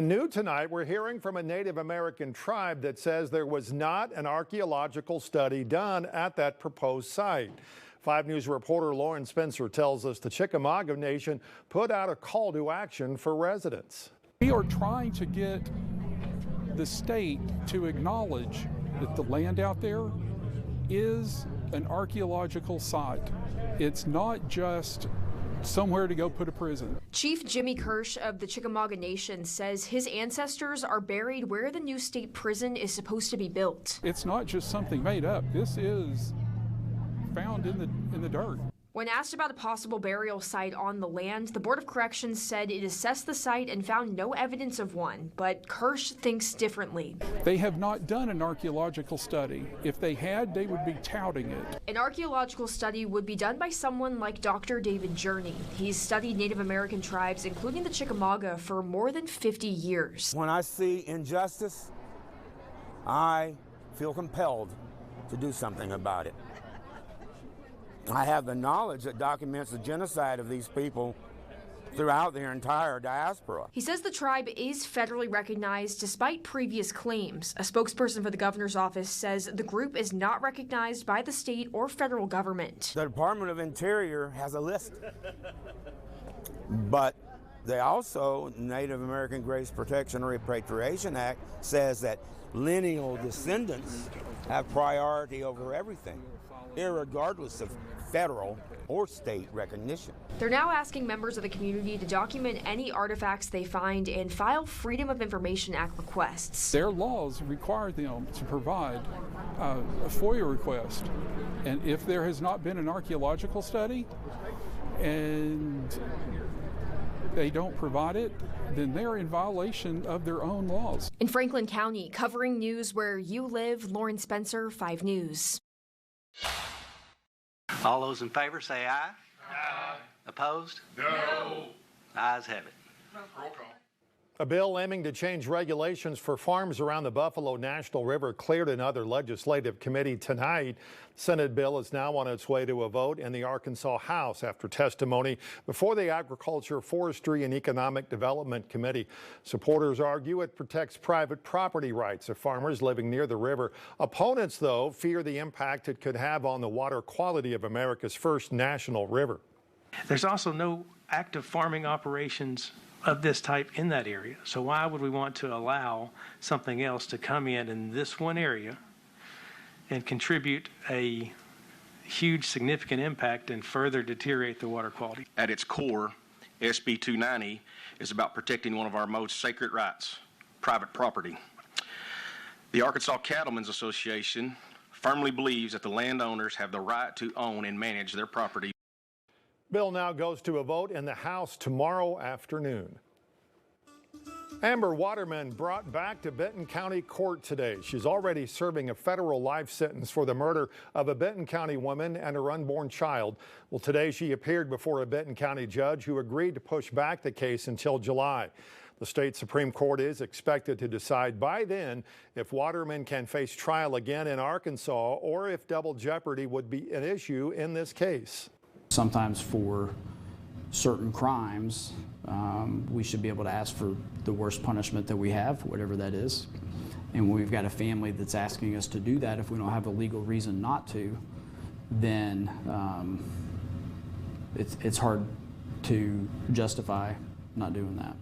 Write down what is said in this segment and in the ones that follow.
New tonight, we're hearing from a Native American tribe that says there was not an archaeological study done at that proposed site. 5 News reporter Lauren Spencer tells us the Chickamauga Nation put out a call to action for residents. We are trying to get the state to acknowledge that the land out there is an archaeological site. It's not just somewhere to go put a prison. Chief Jimmie Kersh of the Chickamauga Nation says his ancestors are buried where the new state prison is supposed to be built. It's not just something made up. This is found in the dirt. When asked about a possible burial site on the land, the Board of Corrections said it assessed the site and found no evidence of one, but Kersh thinks differently. They have not done an archaeological study. If they had, they would be touting it. An archaeological study would be done by someone like Dr. David Journey. He's studied Native American tribes, including the Chickamauga, for more than 50 years. When I see injustice, I feel compelled to do something about it. I have the knowledge that documents the genocide of these people throughout their entire diaspora. He says the tribe is federally recognized despite previous claims. A spokesperson for the governor's office says the group is not recognized by the state or federal government. The Department of Interior has a list, but they also, Native American Grace Protection and Repatriation Act says that lineal descendants have priority over everything, irregardless of federal or state recognition. They're now asking members of the community to document any artifacts they find and file Freedom of Information Act requests. Their laws require them to provide a FOIA request. And if there has not been an archaeological study and they don't provide it, then they're in violation of their own laws. In Franklin County, covering news where you live, Lauren Spencer, 5 News. All those in favor say aye. Aye. Opposed? No. Ayes have it. Roll call. A bill aiming to change regulations for farms around the Buffalo National River cleared another legislative committee tonight. The Senate bill is now on its way to a vote in the Arkansas House after testimony before the Agriculture, Forestry, and Economic Development Committee. Supporters argue it protects private property rights of farmers living near the river. Opponents, though, fear the impact it could have on the water quality of America's first national river. There's also no active farming operations of this type in that area. So why would we want to allow something else to come in this one area and contribute a huge significant impact and further deteriorate the water quality? At its core, SB 290 is about protecting one of our most sacred rights, private property. The Arkansas Cattlemen's Association firmly believes that the landowners have the right to own and manage their property. Bill now goes to a vote in the House tomorrow afternoon. Amber Waterman brought back to Benton County Court today. She's already serving a federal life sentence for the murder of a Benton County woman and her unborn child. Well, today she appeared before a Benton County judge who agreed to push back the case until July. The state Supreme Court is expected to decide by then if Waterman can face trial again in Arkansas or if double jeopardy would be an issue in this case. Sometimes for certain crimes, we should be able to ask for the worst punishment that we have, whatever that is. And when we've got a family that's asking us to do that, if we don't have a legal reason not to, then it's hard to justify not doing that.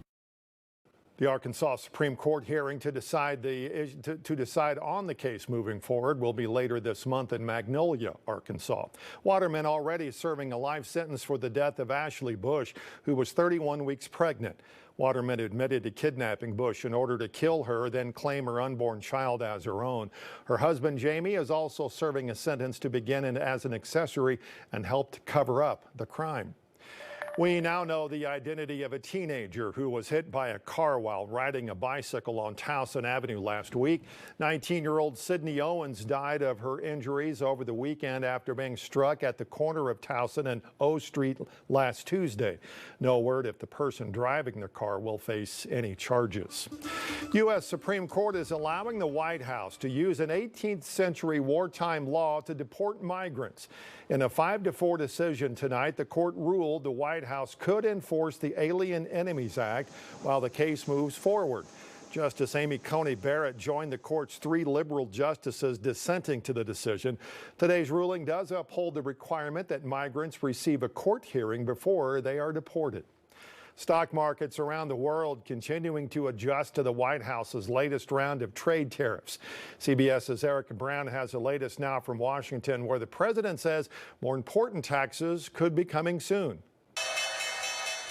The Arkansas Supreme Court hearing to decide on the case moving forward will be later this month in Magnolia, Arkansas. Waterman already serving a life sentence for the death of Ashley Bush, who was 31 weeks pregnant. Waterman admitted to kidnapping Bush in order to kill her, then claim her unborn child as her own. Her husband, Jamie, is also serving a sentence to begin as an accessory and helped cover up the crime. We now know the identity of a teenager who was hit by a car while riding a bicycle on Towson Avenue last week. 19-year-old Sydney Owens died of her injuries over the weekend after being struck at the corner of Towson and O Street last Tuesday. No word if the person driving the car will face any charges. U.S. Supreme Court is allowing the White House to use an 18th century wartime law to deport migrants. In a 5-4 decision tonight, the court ruled the White House could enforce the Alien Enemies Act while the case moves forward. Justice Amy Coney Barrett joined the court's 3 liberal justices dissenting to the decision. Today's ruling does uphold the requirement that migrants receive a court hearing before they are deported. Stock markets around the world continuing to adjust to the White House's latest round of trade tariffs. CBS's Erica Brown has the latest now from Washington, where the president says more important taxes could be coming soon.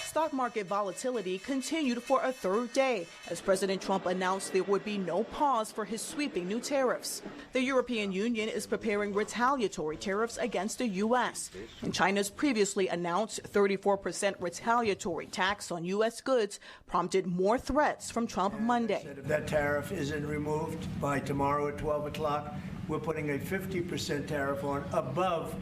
Stock market volatility continued for a third day as President Trump announced there would be no pause for his sweeping new tariffs. The European Union is preparing retaliatory tariffs against the U.S. And China's previously announced 34% retaliatory tax on U.S. goods prompted more threats from Trump Monday. If that tariff isn't removed by tomorrow at 12 o'clock, we're putting a 50% tariff on above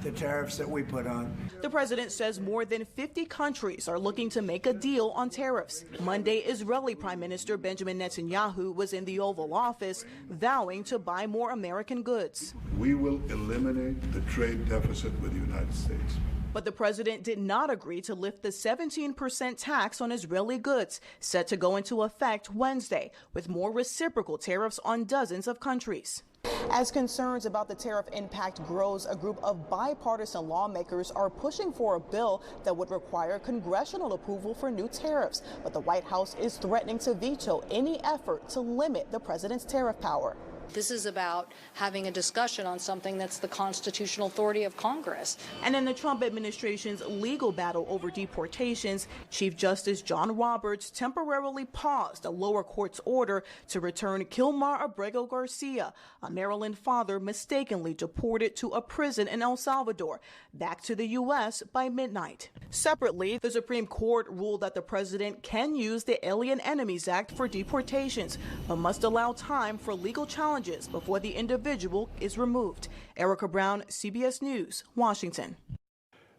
the tariffs that we put on. The president says more than 50 countries are looking to make a deal on tariffs. Monday, Israeli Prime Minister Benjamin Netanyahu was in the Oval Office vowing to buy more American goods. We will eliminate the trade deficit with the United States. But the president did not agree to lift the 17% tax on Israeli goods, set to go into effect Wednesday, with more reciprocal tariffs on dozens of countries. As concerns about the tariff impact grows, a group of bipartisan lawmakers are pushing for a bill that would require congressional approval for new tariffs. But the White House is threatening to veto any effort to limit the president's tariff power. This is about having a discussion on something that's the constitutional authority of Congress. And in the Trump administration's legal battle over deportations, Chief Justice John Roberts temporarily paused a lower court's order to return Kilmar Abrego Garcia, a Maryland father mistakenly deported to a prison in El Salvador, back to the U.S. by midnight. Separately, the Supreme Court ruled that the president can use the Alien Enemies Act for deportations, but must allow time for legal challenges before the individual is removed. Erica Brown, CBS News, Washington.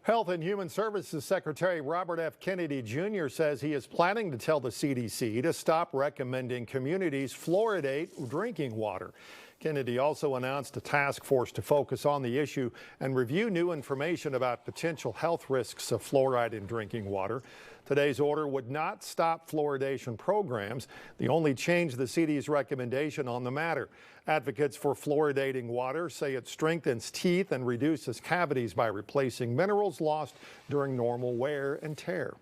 Health and Human Services Secretary Robert F. Kennedy Jr. says he is planning to tell the CDC to stop recommending communities fluoridate drinking water. Kennedy also announced a task force to focus on the issue and review new information about potential health risks of fluoride in drinking water. Today's order would not stop fluoridation programs. They only change the CDC's recommendation on the matter. Advocates for fluoridating water say it strengthens teeth and reduces cavities by replacing minerals lost during normal wear and tear.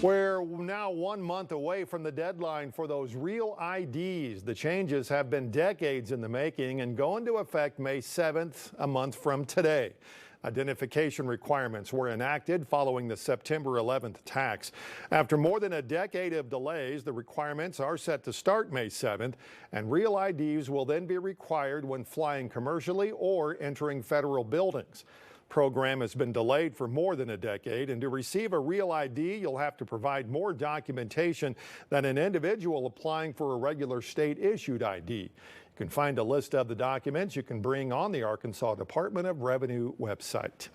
We're now 1 month away from the deadline for those real IDs. The changes have been decades in the making and go into effect May 7th, a month from today. Identification requirements were enacted following the September 11th attacks. After more than a decade of delays, the requirements are set to start May 7th, and real IDs will then be required when flying commercially or entering federal buildings. Program has been delayed for more than a decade, and to receive a real ID, you'll have to provide more documentation than an individual applying for a regular state-issued ID. You can find a list of the documents you can bring on the Arkansas Department of Revenue website.